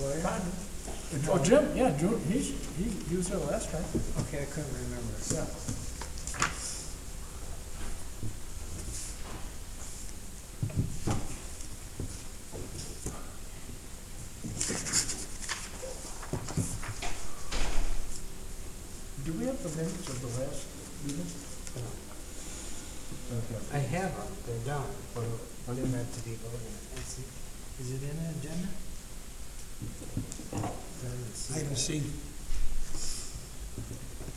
Oh, Jim, yeah, Jim, he was there last time. Okay, I couldn't remember. Yeah. Do we have the minutes of the last meeting? Okay. I have them, they're done, but they're meant to be voted on. Is it in the agenda? I haven't seen.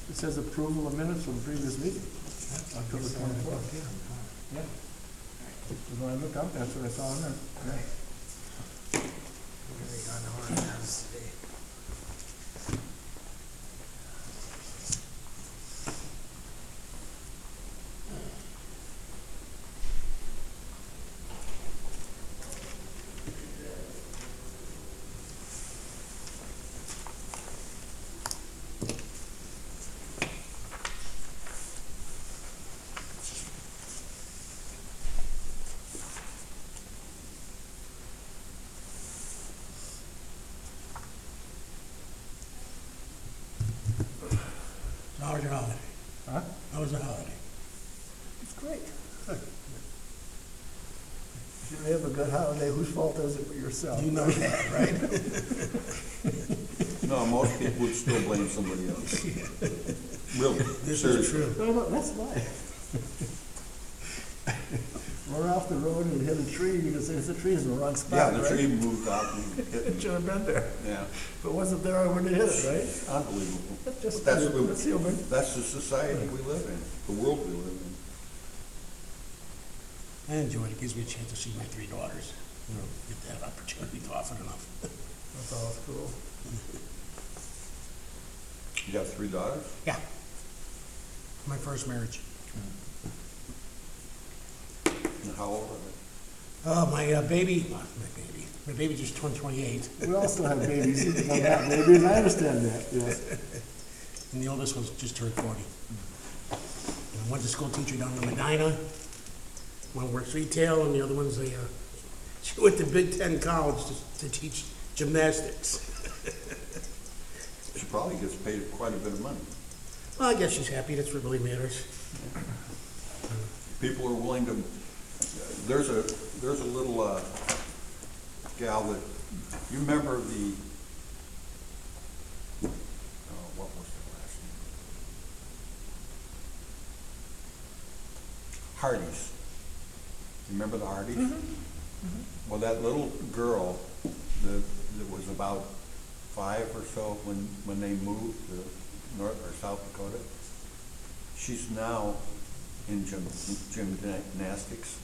It says approval of minutes from the previous meeting, October 24th. Yeah. When I looked up, that's what I saw in there. Yeah. How was your holiday? Huh? How was the holiday? It's great. Good. If you have a good holiday, whose fault is it but yourself? You know that, right? No, most people would still blame somebody else. Really, This seriously. is true. No, that's life. Run off the road and hit a tree because the tree's in the wrong Yeah, spot, the right? tree moved out and It hit, should have been there. yeah, If it wasn't there, I wouldn't have hit it, right? unbelievable. That's just, That's that's human. That's the society we live in, the world we live in. I enjoy it. It gives me a chance to see my three daughters. You know, get that opportunity often enough. That's all cool. You have 3 daughters? Yeah. My first marriage. And how old are they? Oh, my baby just turned 28. We all still have babies, even though not babies, I understand that, yes. And the oldest was just turned 40. And I went to school teacher down in Medina. One works retail, and the other one's she went to Big Ten college to teach gymnastics. She probably gets paid quite a bit of money. Well, I guess she's happy. That's what really matters. People are willing to, there's a little gal that, you remember the, what was her last name? Hardys. You remember the Hardys? Mm-hmm. Mm-hmm. Well, that little girl that was about 5 or so when they moved to North or South Dakota, she's now in gymnastics.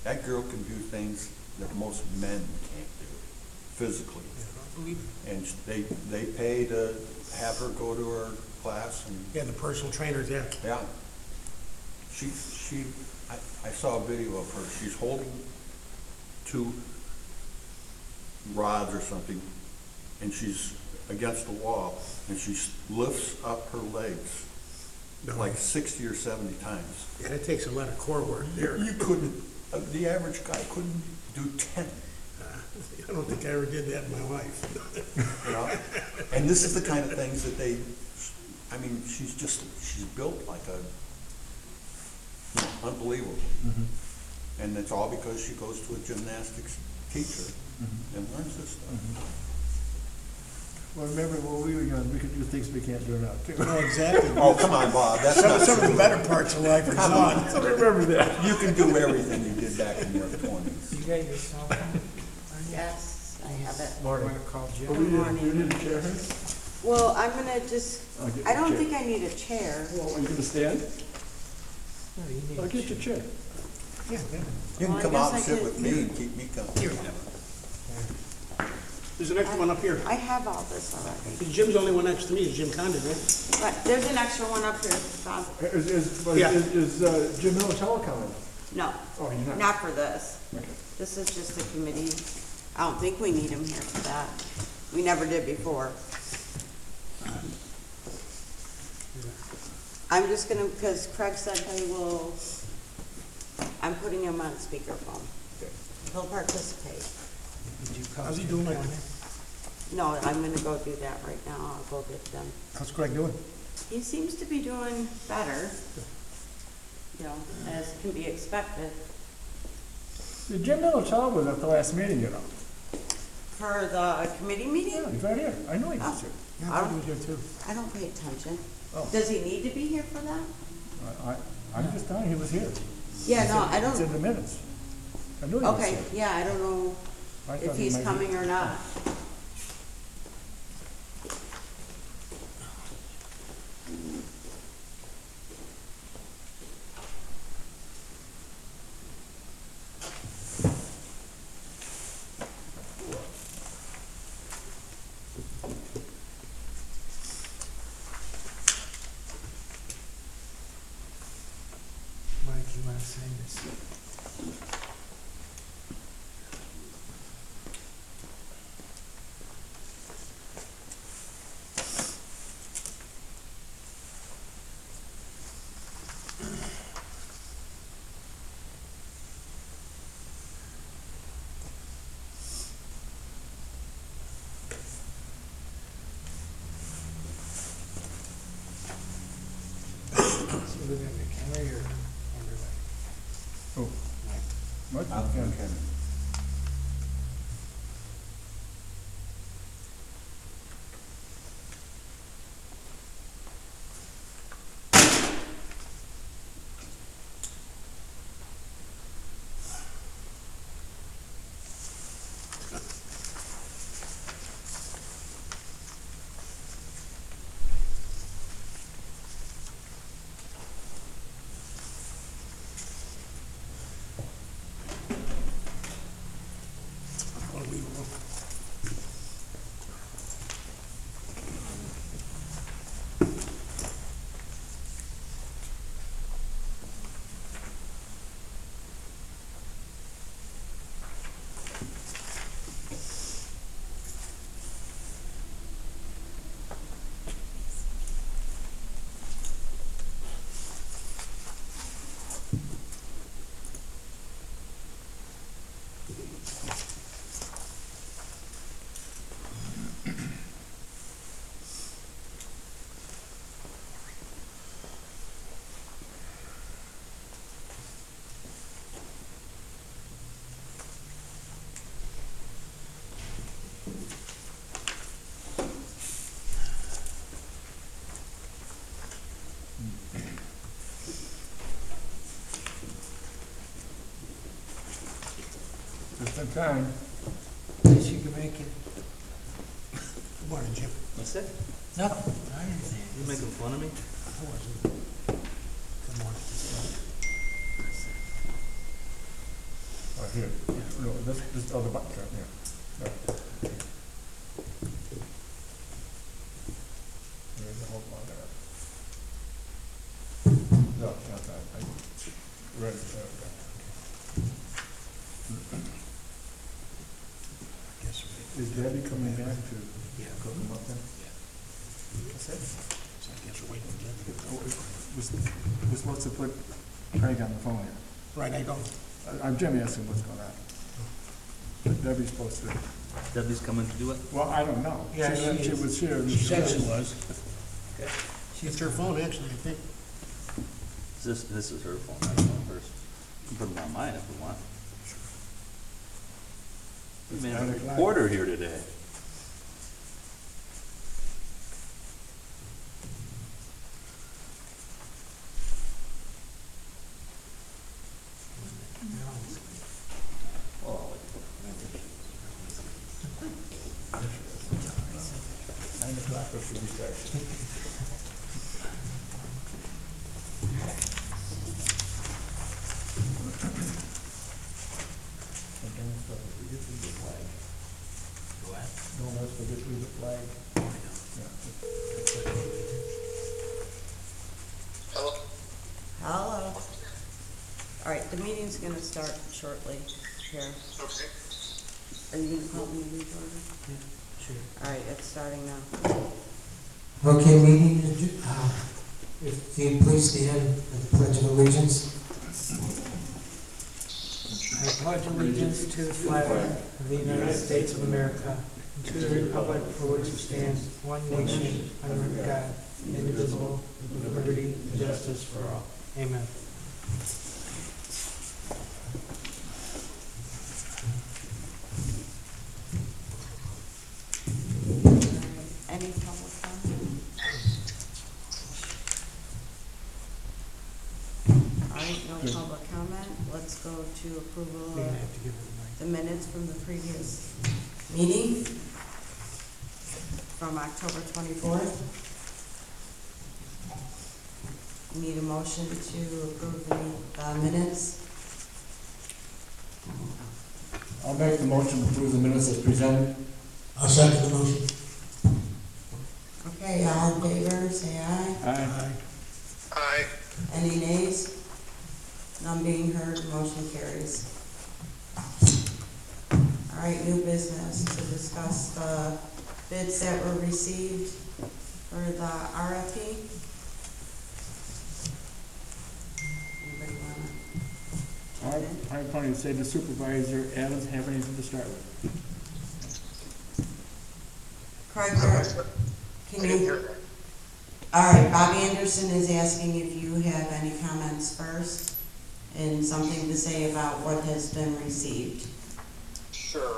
That girl can do things that most men can't do physically. Yeah, I believe it. And they pay to have her go to her class and Yeah, the personal trainers, yeah. yeah. I saw a video of her. She's holding 2 rods or something, and she's against the wall, and she lifts up her legs like 60 or 70 times. Yeah, it takes a lot of core work there. You couldn't, the average guy couldn't do 10. I don't think I ever did that in my life. You know? And this is the kind of things that they, I mean, she's built like a, unbelievable. Mm-hmm. And it's all because she goes to a gymnastics teacher Mm-hmm. and learns this stuff. Well, remember when we were young, we could do things we can't do now, too. No, exactly. Oh, come on, Bob, that's not Some of true. the better parts of life are gone. So remember that. You can do everything you did back in your 20s. You got your cell phone? Yes, I have it. I'm gonna call Oh, Jim. we need a chair here? Well, I'm gonna just, I'll get I the don't chair. think I need a chair. Well, are you gonna stand? No, you need I'll a get your chair. Yeah, yeah. You Well, can I come guess out and I sit could- with me and keep me company. Here. There's an extra one up here. I have all this already. Jim's the only one next to me, is Jim Condon, right? But there's an extra one up here, Bob. Yeah. Is Jim Miller telecoming? No, Oh, you're not? not for this. Okay. This is just a committee. I don't think we need him here for that. We never did before. I'm just gonna, because Craig said he will, I'm putting him on speakerphone. Okay. He'll participate. Did you call How's he Jim doing like Conley? No, I'm gonna go do that right now. I'll go get them. How's Greg doing? He seems to be doing better, you know, as can be expected. Jim Militaro was at the last meeting, you know. For the committee meeting? Yeah, he's right here. I know he was here. Yeah, I thought he was here too. I don't pay attention. Oh. Does he need to be here for that? I'm just telling you, he was here. Yeah, no, I It's in don't, the minutes. I knew he was okay, here. yeah, I don't know I if thought he he's might be- coming or not. Mike, you wanna sign this? So we're gonna Mchenry or everybody? Oh. Mike, I'll yeah. look at it. Unbelievable. Just in time. Yes, you can make it. Good morning, Jim. What's that? Nothing. I didn't say You making fun of me? I wasn't. Good morning. Oh, here. No, this other button, yeah. No. There's the whole lot there. No, not that. I read it. I guess we, Is Debbie coming back to yeah, cook them up then? that's it. So I guess we're waiting for Jim. Oh, we're supposed to put Craig on the phone here. Right, I don't. I'm Jimmy asking what's going on. But Debbie's supposed to, Debbie's coming to do it? well, I don't know. Yeah, She she is. was here. She said she was. Okay. It's her phone, actually, I think. This is her phone, I don't know hers. You can put them on mine if you want. We It's may have 9 a o'clock. reporter here today. Oh, 9 o'clock, or should we start? Don't let's forget to leave the flag. Yeah. Hello. All right, the meeting's gonna start shortly here. Okay. Are you gonna call me in order? Sure. All right, it's starting now. Okay, meeting, if you please stand for the Pledge of Allegiance. I pledge allegiance to the flag of the United States of America and to the republic for which it stands, one nation, under God, indivisible, with liberty and justice for all. Amen. Any public comment? All right, no public comment. Let's go to approval We're gonna of have to give it a the minutes from the previous meeting from October 24th. Need a motion to approve the minutes. I'll make the motion to approve the minutes as presented. I'll second the motion. Okay, all in favor, say aye. Aye. Aye. Any nays? None being heard, motion carries. All right, new business to discuss the bids that were received for the RFP. Anybody wanna? I'm planning to say the supervisor, Adams, have anything to start with? Craig, can you? All right, Bob Anderson is asking if you have any comments first and something to say about what has been received. Sure.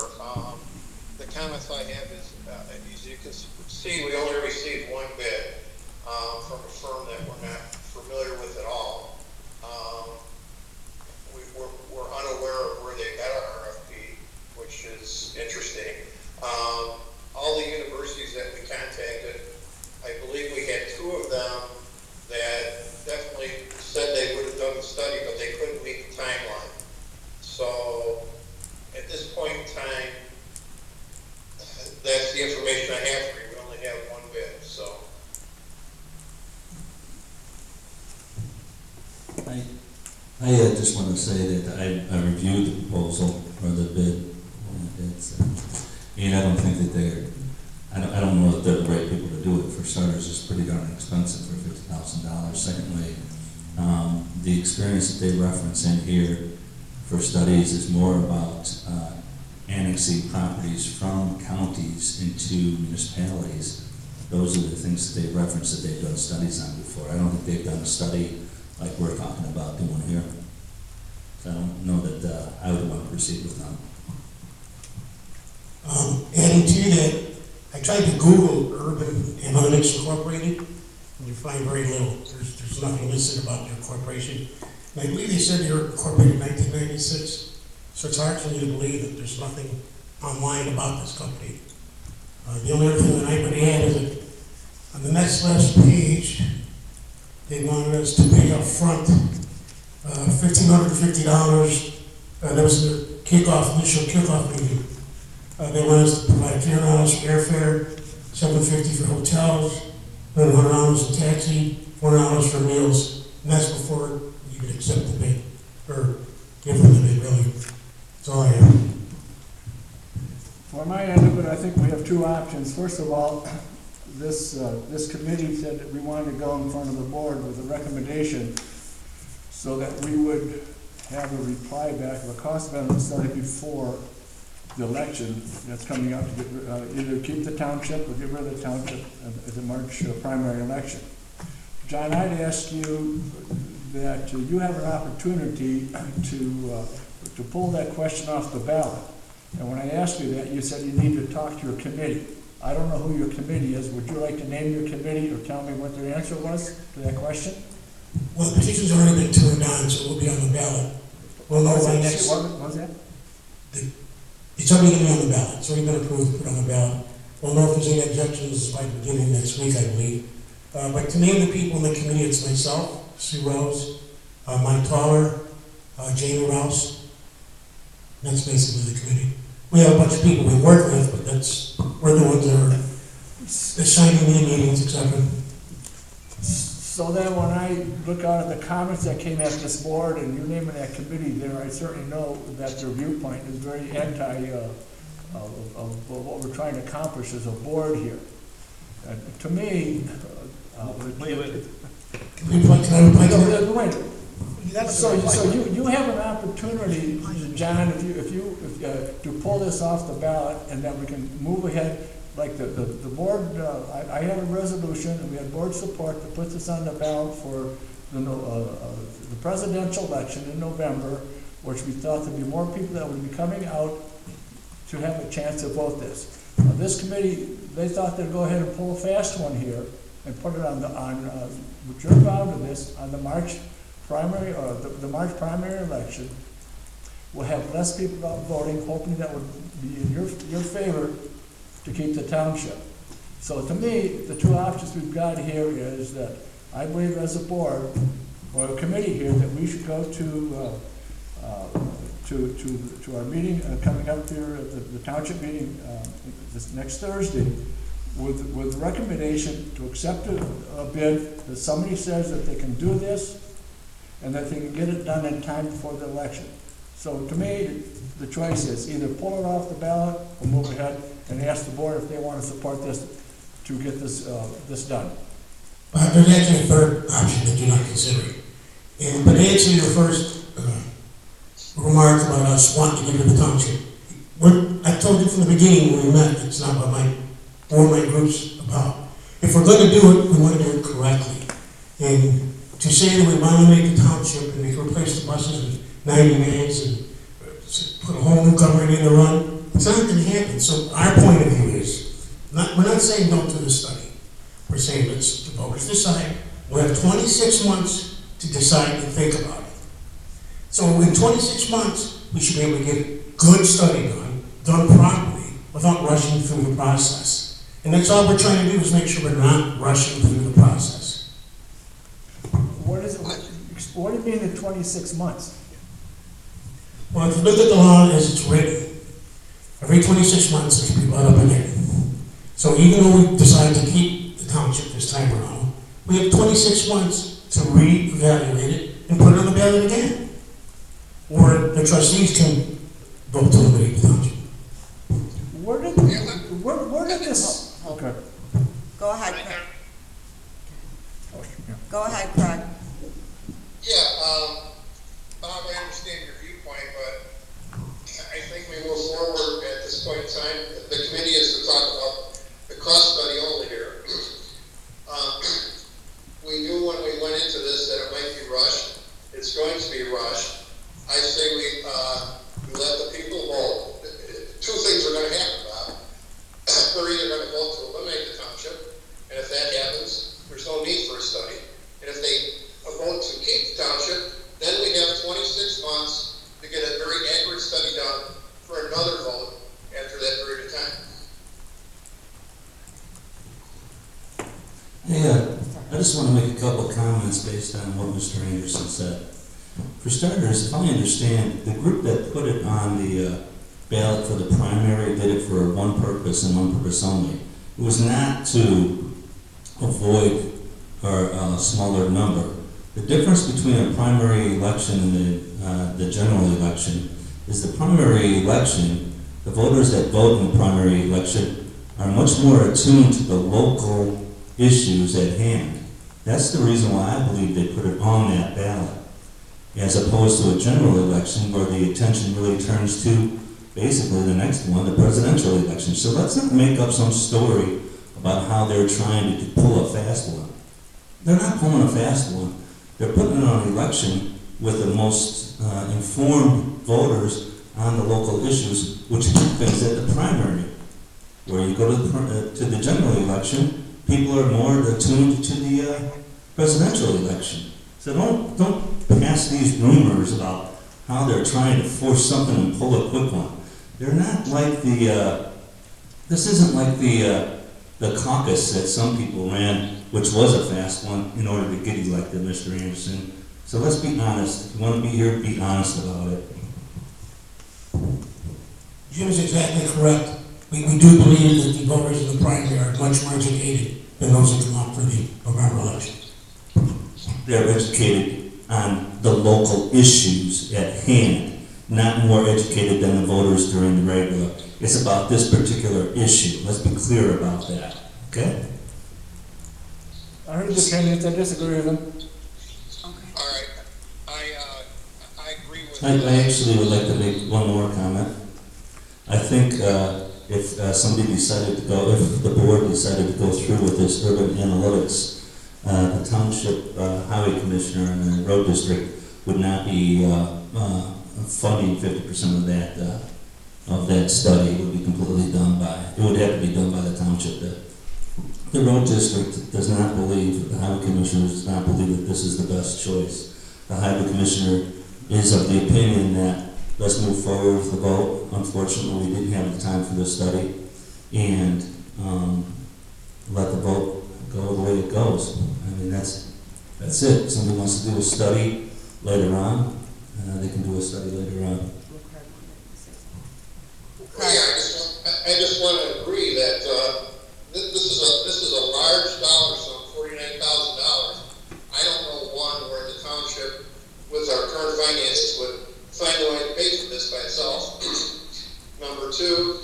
The comments I have is, as you can see, we only received one bid from a firm that we're not familiar with at all. We're unaware of where they got our RFP, which is interesting. All the universities that we contacted, I believe we had two of them that definitely said they would have done the study, but they couldn't meet the timeline. So at this point in time, that's the information I have for you. We only have one bid, so. I just want to say that I reviewed the proposal or the bid, and I don't think that I don't know if they're the right people to do it. For starters, it's pretty darn expensive for $50,000. Secondly, the experience that they reference in here for studies is more about annexing properties from counties into municipalities. Those are the things that they reference that they've done studies on before. I don't think they've done a study like we're talking about doing here. So I don't know that I would want to proceed with them. Adding to that, I tried to Google Urban Analytics Incorporated, and you find very little. There's nothing listed about their corporation. And I believe they said they were incorporated in 1996, so it's hard for me to believe that there's nothing online about this company. The only other thing that I would add is that on the next last page, they wanted us to pay up front $1,550. That was the initial kickoff meeting. They want us to provide $300 for airfare, $750 for hotels, then $100 in taxi, $100 for meals, and that's before you can accept the bid, or give them the bid, really. That's all I have. For my end of it, I think we have two options. First of all, this committee said that we wanted to go in front of the board with a recommendation so that we would have a reply back of a cost benefit study before the election that's coming up to get, either keep the township or get rid of the township at the March primary election. John, I'd ask you that you have an opportunity to pull that question off the ballot. And when I asked you that, you said you need to talk to your committee. I don't know who your committee is. Would you like to name your committee or tell me what their answer was to that question? Well, the petition's already been turned on, so it will be on the ballot. We'll know by next. What was that? It's already going to be on the ballot. It's already been approved to put on the ballot. We'll know if there's any objections by the beginning next week, I believe. But to name the people in the committee, it's myself, Sue Rose, Mike Toller, Jamie Rouse. That's basically the committee. We have a bunch of people we work with, but we're the ones that are assigning the meetings, etc. So then when I look out at the comments that came at this board and you naming that committee there, I certainly know that their viewpoint is very anti of what we're trying to accomplish as a board here. To me, Can I reply to that? that's So, the so point. you have an opportunity, John, to pull this off the ballot and that we can move ahead. Like the board, I had a resolution and we had board support to put this on the ballot for the presidential election in November, which we thought there'd be more people that would be coming out to have a chance to vote this. This committee, they thought they'd go ahead and pull a fast one here and put it which you're bound to this, on the March primary, or the March primary election. We'll have less people out voting, hoping that would be in your favor to keep the township. So to me, the two options we've got here is that I believe as a board, or a committee here, that we should go to our meeting coming up here, the township meeting this next Thursday, with recommendation to accept a bid that somebody says that they can do this and that they can get it done in time before the election. So to me, the choice is either pull it off the ballot or move ahead and ask the board if they want to support this to get this done. There's actually a third option that you're not considering. But to answer your first remark about us wanting to get rid of the township, I told you from the beginning when we met, it's not what my group's about. If we're going to do it, we want to do it correctly. And to say that we want to make the township and we can replace the buses in 90 minutes and put a whole new government in the run, it's not going to happen. So our point of view is, we're not saying don't do the study. We're saying let's the voters decide. We have 26 months to decide and think about it. So in 26 months, we should be able to get good study done properly, without rushing through the process. And that's all we're trying to do, is make sure we're not rushing through the process. What do you mean in 26 months? Well, if you look at the law as it's written, every 26 months it can be brought up again. So even though we decide to keep the township this time around, we have 26 months to reevaluate it and put it on the ballot again. Or the trustees can vote to eliminate the township. Where did this? Okay. Go ahead, Craig. Oh, yeah. Go ahead, Craig. Yeah, Bob, I understand your viewpoint, but I think we move forward at this point in time. The committee is to talk about the cost study only here. We knew when we went into this that it might be rushed. It's going to be rushed. I say we let the people vote. Two things are going to happen, Bob. They're either going to vote to eliminate the township, and if that happens, there's no need for a study. And if they vote to keep the township, then we have 26 months to get a very accurate study done for another vote after that period of time. Yeah, I just want to make a couple of comments based on what Mr. Anderson said. For starters, if I understand, the group that put it on the ballot for the primary did it for one purpose and one purpose only. It was not to avoid a smaller number. The difference between a primary election and the general election is the primary election, the voters that vote in the primary election are much more attuned to the local issues at hand. That's the reason why I believe they put it on that ballot, as opposed to a general election where the attention really turns to basically the next one, the presidential election. So let's not make up some story about how they're trying to pull a fast one. They're not pulling a fast one. They're putting it on an election with the most informed voters on the local issues, which keep things at the primary. Where you go to the general election, people are more attuned to the presidential election. So don't pass these rumors about how they're trying to force something and pull a quick one. They're not like this isn't like the caucus that some people ran, which was a fast one, in order to get elected, Mr. Anderson. So let's be honest. If you want to be here, be honest about it. Jim is exactly correct. We do believe that the voters in the primary are much more educated than those that come up for the November election. They're educated on the local issues at hand, not more educated than the voters during the regular. It's about this particular issue. Let's be clear about that, okay? I heard the opinions, I disagree with them. Okay. All right. I actually would like to make one more comment. I think if somebody decided to go, if the board decided to go through with this urban analytics, the township highway commissioner and the road district would not be funding 50% of that study. It would be completely done by, it would have to be done by the township. The road district does not believe, the highway commissioner does not believe that this is the best choice. The highway commissioner is of the opinion that let's move forward with the vote. Unfortunately, we didn't have the time for this study, and let the vote go the way it goes. I mean, that's it. If somebody wants to do a study later on, they can do a study later on. Well, yeah, I just want to agree that this is a large dollar sum, $49,000. I don't know one where the township, with our current finances, would find a way to pay for this by itself. Number two,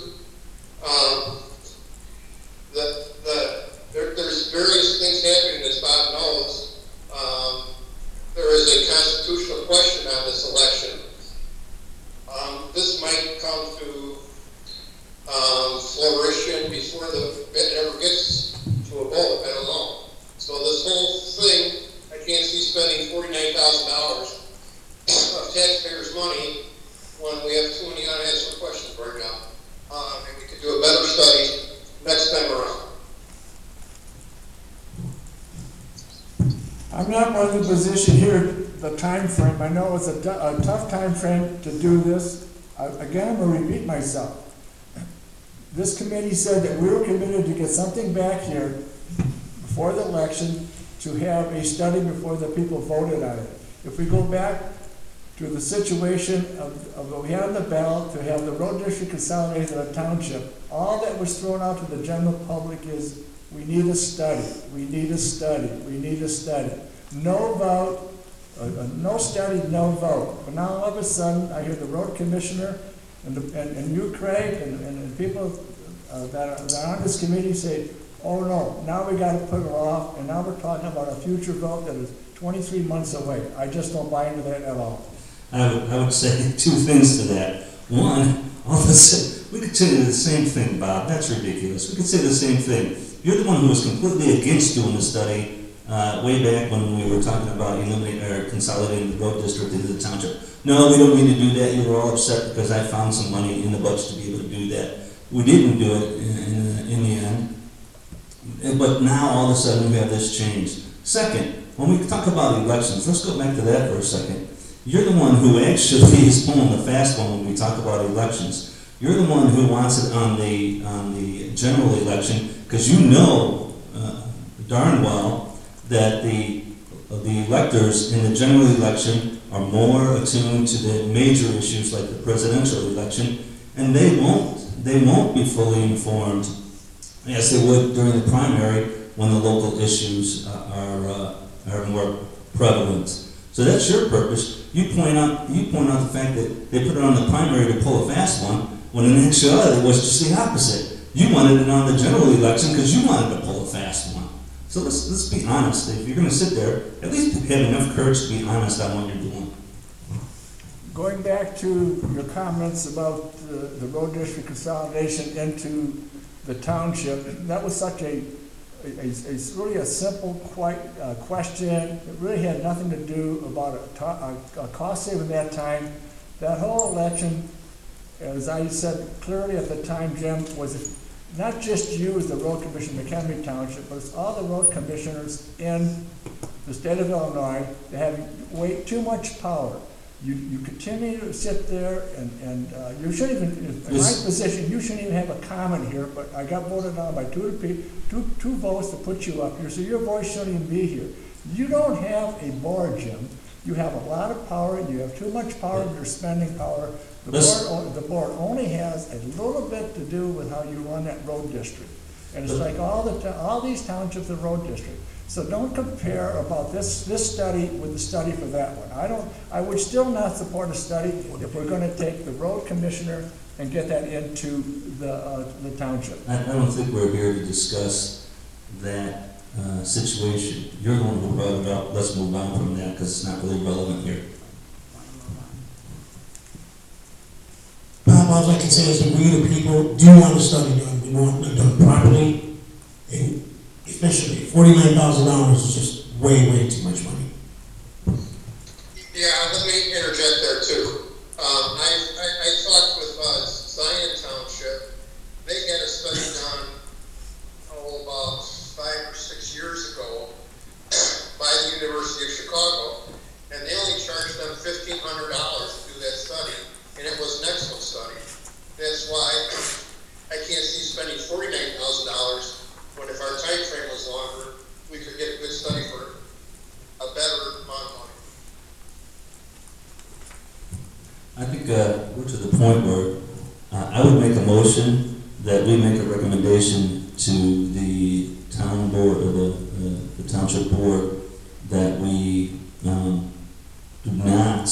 there's various things happening, as Bob knows. There is a constitutional question on this election. This might come to flourishing before it ever gets to a vote. I don't know. So this whole thing, I can't see spending $49,000 of taxpayers' money when we have too many unanswered questions right now. And we could do a better study next time around. I'm not in the position here, the time frame. I know it's a tough time frame to do this. Again, I'm going to repeat myself. This committee said that we were committed to get something back here before the election to have a study before the people voted on it. If we go back to the situation of what we had on the ballot to have the road district consolidated in a township, all that was thrown out to the general public is, we need a study, we need a study, we need a study. No vote, no study, no vote. But now all of a sudden, I hear the road commissioner and you, Craig, and people that are on this committee say, oh no, now we got to put it off, and now we're talking about a future vote that is 23 months away. I just don't buy into that at all. I would say two things to that. One, we could say the same thing, Bob. That's ridiculous. We could say the same thing. You're the one who was completely against doing the study way back when we were talking about eliminating or consolidating the road district into the township. No, we don't need to do that. You were all upset because I found some money in the budget to be able to do that. We didn't do it in the end. But now all of a sudden we have this change. Second, when we talk about elections, let's go back to that for a second. You're the one who actually is pulling the fast one when we talk about elections. You're the one who wants it on the general election because you know darn well that the electors in the general election are more attuned to the major issues like the presidential election, and they won't be fully informed as they would during the primary when the local issues are more prevalent. So that's your purpose. You point out the fact that they put it on the primary to pull a fast one, when in actuality it was just the opposite. You wanted it on the general election because you wanted to pull a fast one. So let's be honest. If you're going to sit there, at least have enough courage to be honest on what you're doing. Going back to your comments about the road district consolidation into the township, that was such it's really a simple question. It really had nothing to do about a cost saving that time. That whole election, as I said clearly at the time, Jim, was not just you as the road commissioner in Mchenry Township, but it's all the road commissioners in the state of Illinois that have way too much power. You continue to sit there and you shouldn't even, in my position, you shouldn't even have a comment here, but I got voted on by two votes to put you up here, so your voice shouldn't even be here. You don't have a board, Jim. You have a lot of power, you have too much power, you're spending power. The board only has a little bit to do with how you run that road district. And it's like all these townships are road district. So don't compare about this study with the study for that one. I would still not support a study if we're going to take the road commissioner and get that into the township. I don't think we're here to discuss that situation. You're the one who brought it up. Let's move on from that because it's not really relevant here. all I can say is that we, the people, do want the study done. We want it done properly, and especially $49,000 is just way too much money. Yeah, let me interject there too. I talked with Zion Township. They had a study done, about 5 or 6 years ago by the University of Chicago, and they only charged them $1,500 to do that study, and it was an excellent study. That's why I can't see spending $49,000 when if our time frame was longer, we could get a good study for a better amount of money. I think we're to the point where I would make a motion that we make a recommendation to the town board, or the township board, that we do not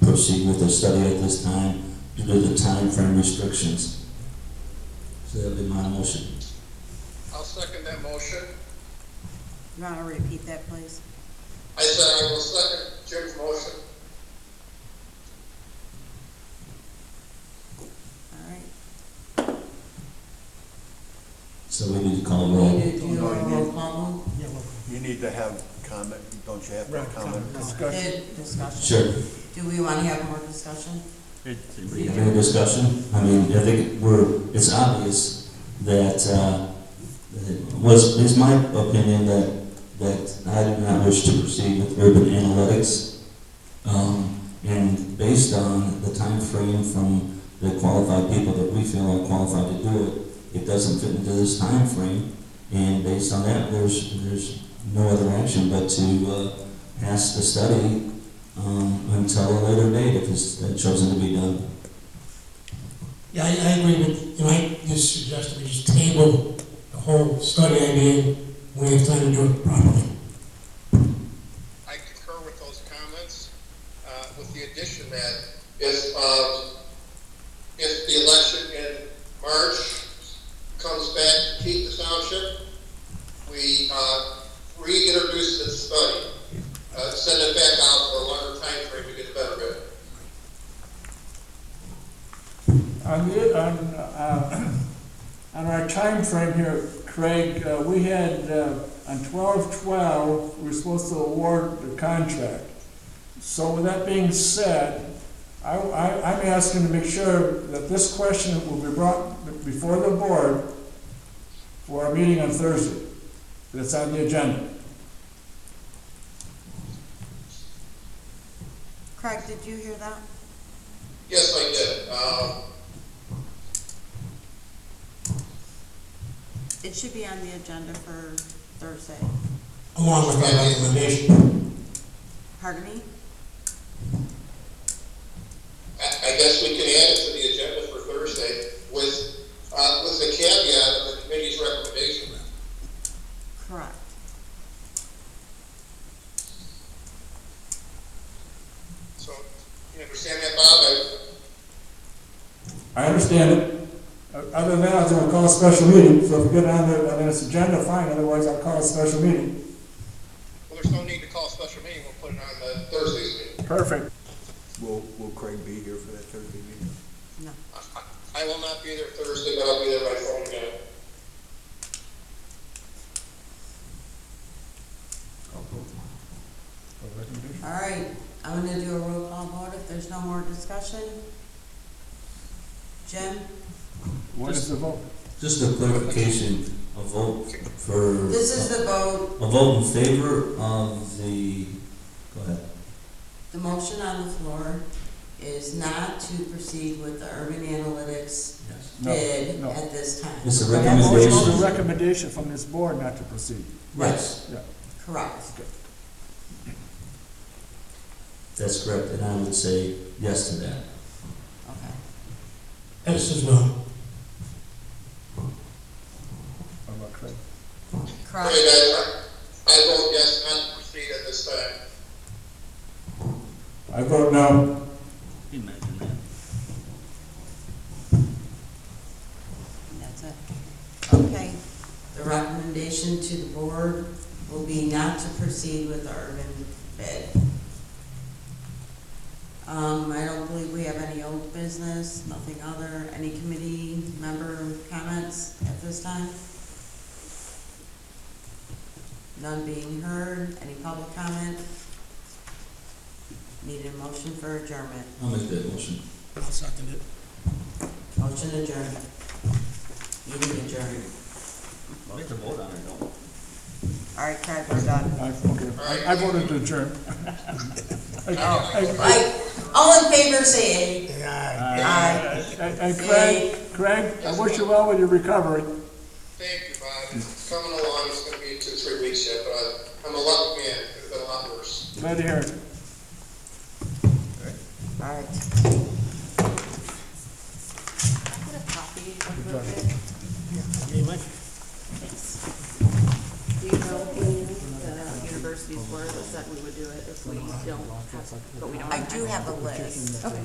proceed with the study at this time due to the time frame restrictions. So that'll be my motion. I'll second that motion. You want to repeat that, please? I said I will second Jim's motion. All right. So we need to call roll. We need to do a roll call vote. Yeah, well, You need to have comment, don't you have to have comment? Discussion. Discussion. Sure. Do we want to have more discussion? Any discussion? I mean, I think it's obvious that, it's my opinion that I do not wish to proceed with urban analytics. And based on the time frame from the qualified people that we feel are qualified to do it, it doesn't fit into this time frame. And based on that, there's no other action but to pass the study until a later date if it's chosen to be done. yeah, I agree with, I just suggest we just table the whole study idea when we have time to do it properly. I concur with those comments, with the addition that if the election in March comes back to keep the township, we reintroduce the study, send it back out for a longer time frame to get a better bid. On our time frame here, Craig, we had, on 12/12, we were supposed to award the contract. So with that being said, I'm asking to make sure that this question will be brought before the board for our meeting on Thursday. That's on the agenda. Craig, did you hear that? Yes, I did. It should be on the agenda for Thursday. Along with that recommendation. Pardon me? I guess we can add it to the agenda for Thursday with the caveat of the committee's recommendation. Correct. So, you understand that, Bob? I understand it. Other than that, I was going to call a special meeting, so if we get it on this agenda, fine, otherwise I'll call a special meeting. Well, there's no need to call a special meeting, we'll put it on the Thursday's meeting. Perfect. Will Craig be here for that Thursday meeting? No. I will not be there Thursday, but I'll be there by phone again. All right, I'm gonna do a roll call vote if there's no more discussion. Jim? What is the vote? Just a clarification, a vote for. This is the vote. A vote in favor of the, go ahead. The motion on the floor is not to proceed with the urban analytics Yes. bid No. at this time. It's a That motion is a recommendation. recommendation from this board not to proceed. Yes, Yeah. Correct. that's correct, and I would say yes to that. Okay. Yes, as well. How about Craig? Correct. I vote yes, not to proceed at this time. I vote no. Imagine that. That's it. Okay. The recommendation to the board will be not to proceed with the urban bid. I don't believe we have any old business, nothing other. Any committee member comments at this time? None being heard. Any public comment? Need a motion for adjournment. I'll make that motion. I'll second it. Motion adjourned. Meeting adjourned. We have to vote on it, don't we? All right, Craig, we're done. I voted to adjourn. All in favor, say aye. Yeah. Aye. And Craig, I wish you well with your recovery. Thank you, Bob. It's coming along. It's gonna be 2-3 weeks yet, but I'm a lucky man. It could have been a lot worse. Glad to hear it. All right. Put a copy of the Yeah, Mike? Do you know who the universities were that said we would do it if we don't have, but we don't I have do time? have a list. Okay.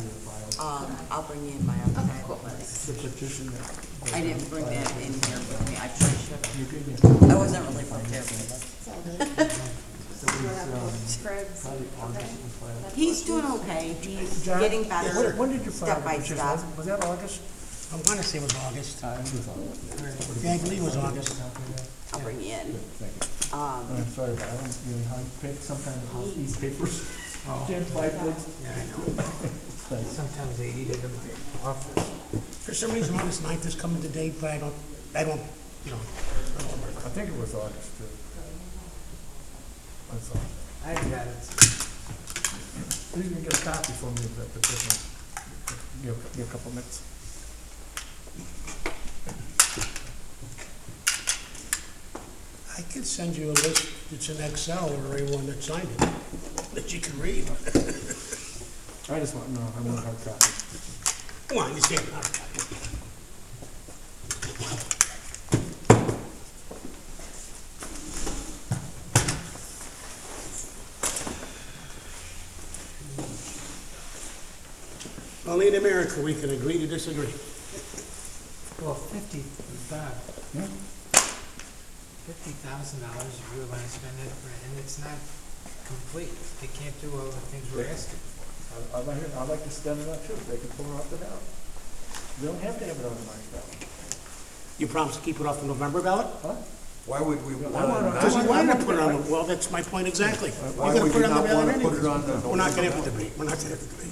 I'll bring you in my other Okay, cool. list. The petition that I didn't bring that in here with me. I probably should have. you can, I wasn't really prepared for this. It's all good. Craig's, okay. He's doing okay. He's John, getting better. when did you file step the by petition? step. Was that August? I want to say it was August. Yeah, I believe it was August. I'll bring you in. Thank you. I'm sorry, but I don't, you know, how you pick sometimes these papers. Can't find things. Yeah, I know. Sometimes they eat it in my office. For some reason, August 9th is coming to date, but I don't, you know. I think it was August too. That's all. I got it. You can get a copy for me of that petition. Give a couple minutes. I could send you a list, it's in Excel, or everyone that signed it, that you can read. I just want, no, I want a hard copy. Come on, you see it, not a copy. Only in America we can agree to disagree. Well, Bob, Yeah? $50,000, you really want to spend it, and it's not complete. They can't do all the things we're asking. I'd like to spend it on too, they can pull it off the ballot. They don't have to have it on the March ballot. You promise to keep it off the November ballot? Huh? Why would we I want wanna- to Because not? you wanted to put it on, the well, that's my point exactly. Why You're gonna would put you it on the not ballot want to put it anyway. on the? We're not gonna have to debate, we're not gonna have to debate.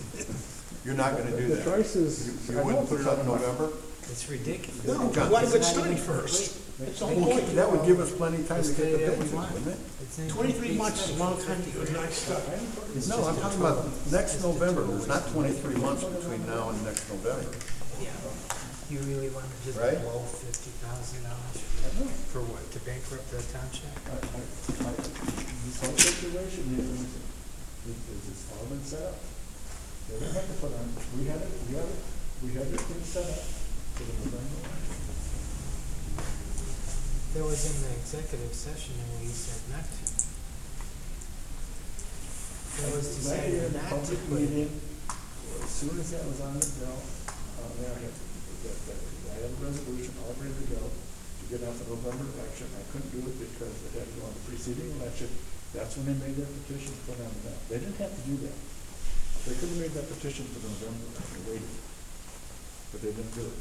You're not going to do The that. choice is. You wouldn't put it on November? It's ridiculous. No, we want to get started first. That's the whole point. That would give us plenty of time to get the Let's buildings, do that. wouldn't it? It's an 23 incomplete months is a study. long time to do a nice stuff. No, I'm talking about next November. There's not 23 months between now and next November. Yeah. You really want to just Right? blow $50,000 for what? To bankrupt the township? This whole situation it's all been set up. They don't have to put on, we had everything set up for the November. There was in the executive session and we said not to. There was Right here in decided the not to public put it. meeting, as soon as that was on the bill, there I had a resolution all ready to go to get out the November election. I couldn't do it because it had to go on the preceding election. That's when they made their petition to put on the ballot. They didn't have to do that. They could have made that petition for the November, they waited. But they didn't do it.